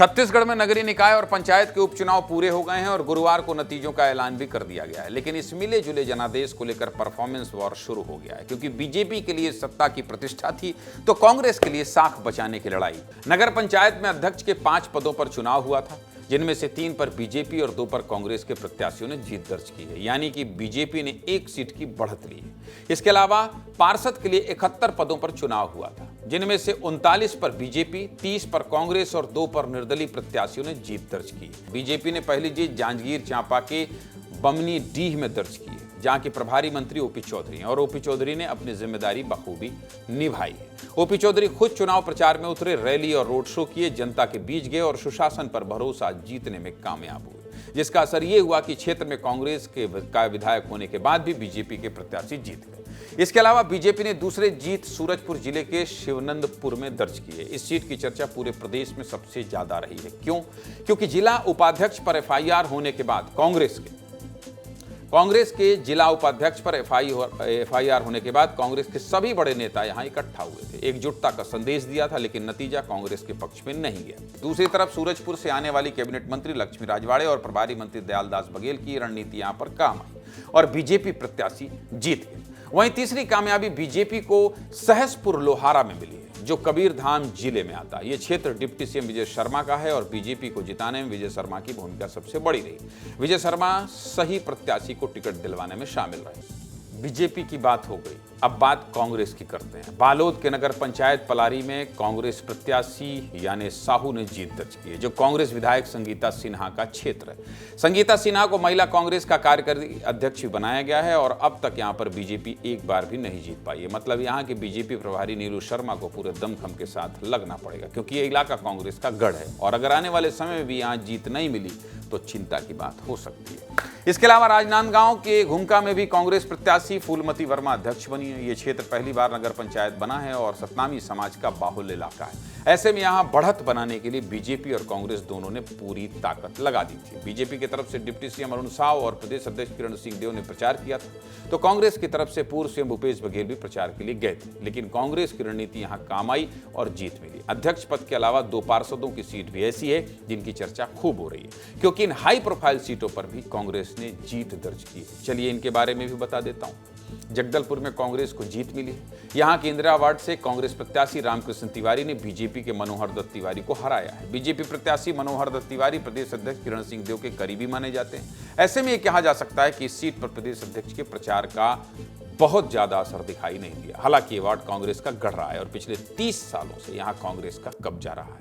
छत्तीसगढ़ में नगरीय निकाय और पंचायत के उपचुनाव पूरे हो गए हैं और गुरुवार को नतीजों का ऐलान भी कर दिया गया है। लेकिन इस मिले जुले जनादेश को लेकर परफॉर्मेंस वॉर शुरू हो गया है, क्योंकि बीजेपी के लिए सत्ता की प्रतिष्ठा थी तो कांग्रेस के लिए साख बचाने की लड़ाई। नगर पंचायत में अध्यक्ष के 5 पदों पर चुनाव हुआ था, जिनमें से 3 पर बीजेपी और 2 पर कांग्रेस के प्रत्याशियों ने जीत दर्ज की है, यानी कि बीजेपी ने 1 सीट की बढ़त ली है। इसके अलावा पार्षद के लिए 71 पदों पर चुनाव हुआ था, जिनमें से 39 पर बीजेपी, 30 पर कांग्रेस और 2 पर निर्दलीय प्रत्याशियों ने जीत दर्ज की। बीजेपी ने पहली जीत जांजगीर चांपा के बमनी डीह में दर्ज की है, जहां के प्रभारी मंत्री ओपी चौधरी हैं और ओपी चौधरी ने अपनी जिम्मेदारी बखूबी निभाई है। ओपी चौधरी खुद चुनाव प्रचार में उतरे, रैली और रोड शो किए, जनता के बीच गए और सुशासन पर भरोसा जीतने में कामयाब हुए, जिसका असर ये हुआ कि क्षेत्र में कांग्रेस का विधायक होने के बाद भी बीजेपी के प्रत्याशी जीत गए। इसके अलावा बीजेपी ने दूसरे जीत सूरजपुर जिले के शिवनंदपुर में दर्ज की है। इस सीट की चर्चा पूरे प्रदेश में सबसे ज्यादा रही है। क्यों? क्योंकि जिला उपाध्यक्ष पर एफआईआर होने के बाद कांग्रेस के जिला उपाध्यक्ष पर एफआईआर होने के बाद कांग्रेस के सभी बड़े नेता यहां इकट्ठा हुए थे, एकजुटता का संदेश दिया था, लेकिन नतीजा कांग्रेस के पक्ष में नहीं गया। दूसरी तरफ सूरजपुर से आने वाली कैबिनेट मंत्री लक्ष्मी राजवाड़े और प्रभारी मंत्री दयालदास बघेल की रणनीति यहां पर काम आई और बीजेपी प्रत्याशी जीत गए। वहीं तीसरी कामयाबी बीजेपी को सहसपुर लोहारा में मिली है, जो कबीरधाम जिले में आता है। यह क्षेत्र डिप्टी सीएम विजय शर्मा का है और बीजेपी को जिताने में विजय शर्मा की भूमिका सबसे बड़ी रही। विजय शर्मा सही प्रत्याशी को टिकट दिलवाने में शामिल रहे। बीजेपी की बात हो गई, अब बात कांग्रेस की करते हैं। बालोद के नगर पंचायत पलारी में कांग्रेस प्रत्याशी यानी साहू ने जीत दर्ज की है, जो कांग्रेस विधायक संगीता सिन्हा का क्षेत्र है। संगीता सिन्हा को महिला कांग्रेस का कार्यकारी अध्यक्ष भी बनाया गया है और अब तक यहां पर बीजेपी एक बार भी नहीं जीत पाई है। मतलब यहां के बीजेपी प्रभारी नीलू शर्मा को पूरे दमखम के साथ लगना पड़ेगा, क्योंकि यह इलाका कांग्रेस का गढ़ है और अगर आने वाले समय में भी यहां जीत नहीं मिली तो चिंता की बात हो सकती है। इसके अलावा राजनांदगांव के घुमका में भी कांग्रेस प्रत्याशी फूलमती वर्मा अध्यक्ष बनी है। ये क्षेत्र पहली बार नगर पंचायत बना है और सतनामी समाज का बाहुल्य इलाका है। ऐसे में यहां बढ़त बनाने के लिए बीजेपी और कांग्रेस दोनों ने पूरी ताकत लगा दी थी। बीजेपी की तरफ से डिप्टी सीएम अरुण साव और प्रदेश अध्यक्ष किरण सिंह देव ने प्रचार किया था, तो कांग्रेस की तरफ से पूर्व सीएम भूपेश बघेल भी प्रचार के लिए गए थे, लेकिन कांग्रेस की रणनीति यहां काम आई और जीत मिली। अध्यक्ष पद के अलावा 2 पार्षदों की सीट भी ऐसी है जिनकी चर्चा खूब हो रही है, क्योंकि इन हाई प्रोफाइल सीटों पर भी कांग्रेस ने जीत दर्ज की है। चलिए इनके बारे में भी बता देता हूं। जगदलपुर में कांग्रेस को जीत मिली है। यहां के इंदिरा वार्ड से कांग्रेस प्रत्याशी रामकृष्ण तिवारी ने बीजेपी के मनोहर दत्त तिवारी को हराया है। बीजेपी प्रत्याशी मनोहर दत्त तिवारी प्रदेश अध्यक्ष किरण सिंह देव के करीबी माने जाते हैं। ऐसे में यह कहा जा सकता है कि इस सीट पर प्रदेश अध्यक्ष के प्रचार का बहुत ज्यादा असर दिखाई नहीं दिया। हालांकि ये वार्ड कांग्रेस का गढ़ रहा है और पिछले 30 सालों से यहां कांग्रेस का कब्जा रहा है।